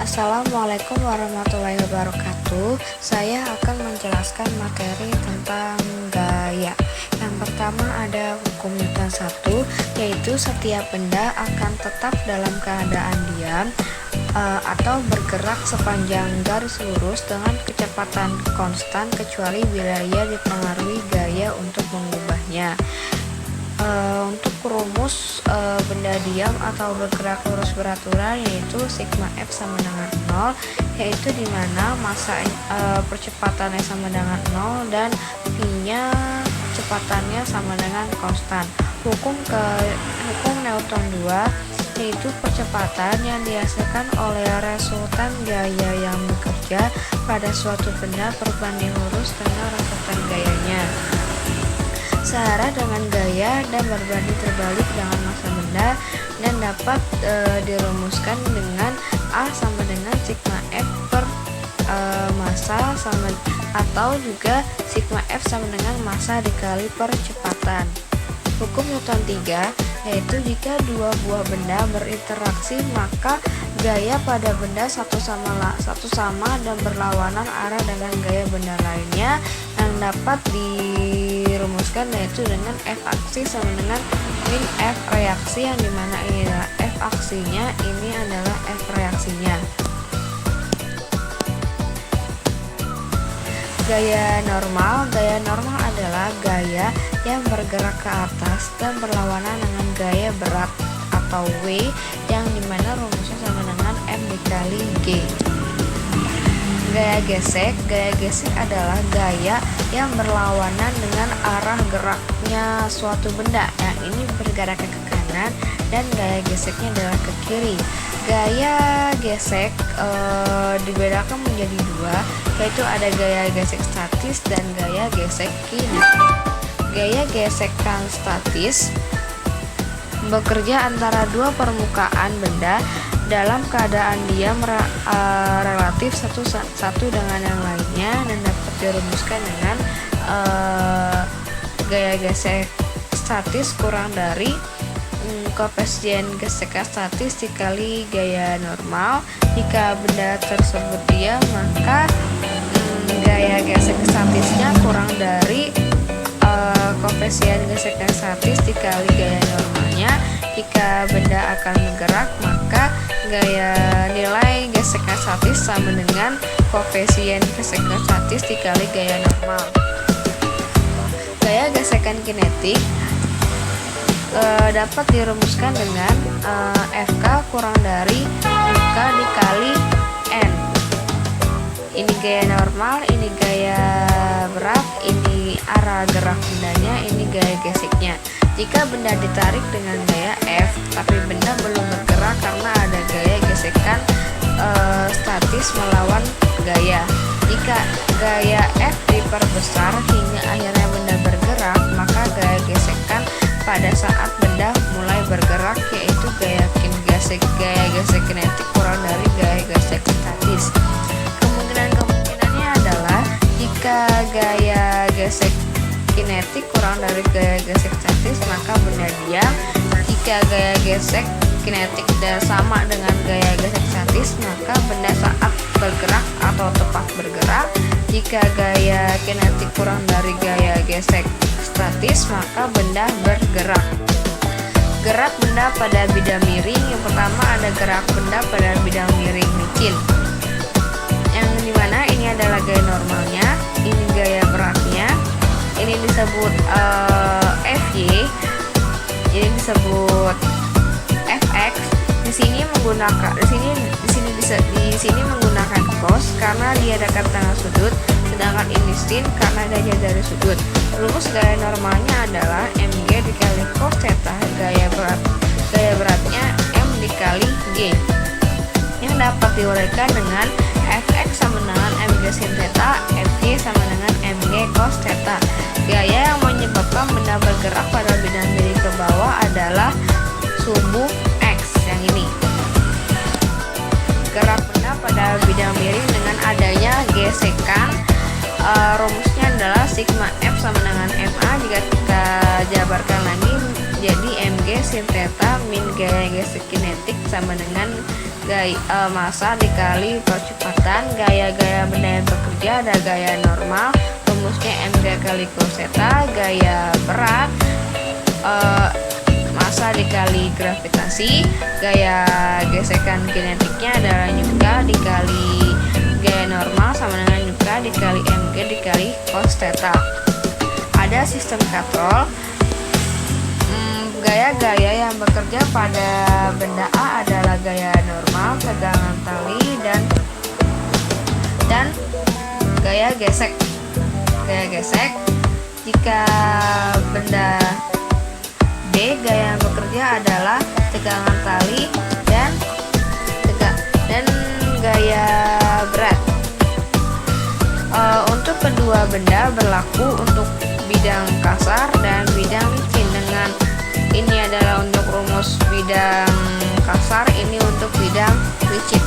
Assalamualaikum warahmatullahi wabarakatuh. Saya akan menjelaskan materi tentang gaya. Yang pertama ada hukum Newton 1, yaitu setiap benda akan tetap dalam keadaan diam atau bergerak sepanjang garis lurus dengan kecepatan konstan kecuali bila ia dipengaruhi gaya untuk mengubahnya. Untuk rumus benda diam atau bergerak lurus beraturan, yaitu sigma F sama dengan 0, yaitu dimana massa percepatannya sama dengan 0 dan V-nya kecepatannya sama dengan konstan. Hukum Newton 2, yaitu percepatan yang dihasilkan oleh resultan gaya yang bekerja pada suatu benda berbanding lurus dengan resultan gayanya. Searah dengan gaya dan berbanding terbalik dengan massa benda, dan dapat dirumuskan dengan A sama dengan sigma F per massa sama, atau juga sigma F sama dengan massa dikali percepatan. Hukum Newton 3, yaitu jika dua buah benda berinteraksi maka gaya pada benda satu sama dan berlawanan arah dengan gaya benda lainnya, yang dapat dirumuskan yaitu dengan F aksi sama dengan min F reaksi, yang dimana ini adalah F aksinya, ini adalah F reaksinya. Gaya normal adalah gaya yang bergerak ke atas dan berlawanan dengan gaya berat atau W, yang dimana rumusnya sama dengan M dikali G. Gaya gesek adalah gaya yang berlawanan dengan arah geraknya suatu benda, yang ini bergerak ke kanan dan gaya geseknya adalah ke kiri. Gaya gesek dibedakan menjadi dua, yaitu ada gaya gesek statis dan gaya gesek kinetik. Gaya gesekan statis bekerja antara dua permukaan benda dalam keadaan diam relatif satu dengan yang lainnya, dan dapat dirumuskan dengan gaya gesek statis kurang dari koefisien gesekan statis dikali gaya normal. Jika benda tersebut diam, maka gaya gesek statisnya kurang dari koefisien gesekan statis dikali gaya normalnya. Jika benda akan bergerak, maka nilai gesekan statis sama dengan koefisien gesekan statis dikali gaya normal. Gaya gesekan kinetik dapat dirumuskan dengan Fk kurang dari K dikali N. Ini gaya normal, ini gaya berat, ini arah gerak bendanya, ini gaya geseknya. Jika benda ditarik dengan gaya F, tapi benda belum bergerak karena ada gaya gesekan statis melawan gaya. Jika gaya F diperbesar hingga akhirnya benda bergerak, maka gaya gesekan pada saat benda mulai bergerak, yaitu gaya gesek kinetik kurang dari gaya gesek statis. Kemungkinannya adalah jika gaya gesek kinetik kurang dari gaya gesek statis, maka benda diam. Jika gaya gesek kinetik sama dengan gaya gesek statis, maka benda saat bergerak atau tepat bergerak. Jika gaya kinetik kurang dari gaya gesek statis, maka benda bergerak. Gerak benda pada bidang miring, yang pertama ada gerak benda pada bidang miring micin, yang dimana ini adalah gaya normalnya, ini gaya beratnya, ini disebut Fy, ini disebut Fx. Di sini menggunakan cos karena dia dekat dengan sudut, sedangkan ini sin karena dia dari sudut. Rumus gaya normalnya adalah mg dikali cos theta, gaya beratnya m dikali g, yang dapat diuraikan dengan Fx sama dengan mg sin theta, Fy sama dengan mg cos theta. Gaya yang menyebabkan benda bergerak pada bidang miring ke bawah adalah subuh x, yang ini. Gerak benda pada bidang miring dengan adanya gesekan, rumusnya adalah sigma F sama dengan MA. Jika kita jabarkan lagi, Jadi Mg sin theta min gaya gesek kinetik sama dengan massa dikali percepatan gaya benda yang bekerja. Ada gaya normal, rumusnya Mg kali cos theta. Gaya berat, massa dikali gravitasi. Gaya gesekan kinetiknya adalah nyuka dikali gaya normal sama dengan nyuka dikali Mg dikali cos theta. Ada sistem katrol. Gaya-gaya yang bekerja pada benda A adalah gaya normal, tegangan tali, dan gaya gesek. Gaya gesek. Jika benda B, gaya yang bekerja adalah tegangan tali dan gaya berat. Untuk kedua benda berlaku untuk bidang kasar dan bidang licin. Dengan ini adalah untuk rumus bidang kasar, ini untuk bidang licin.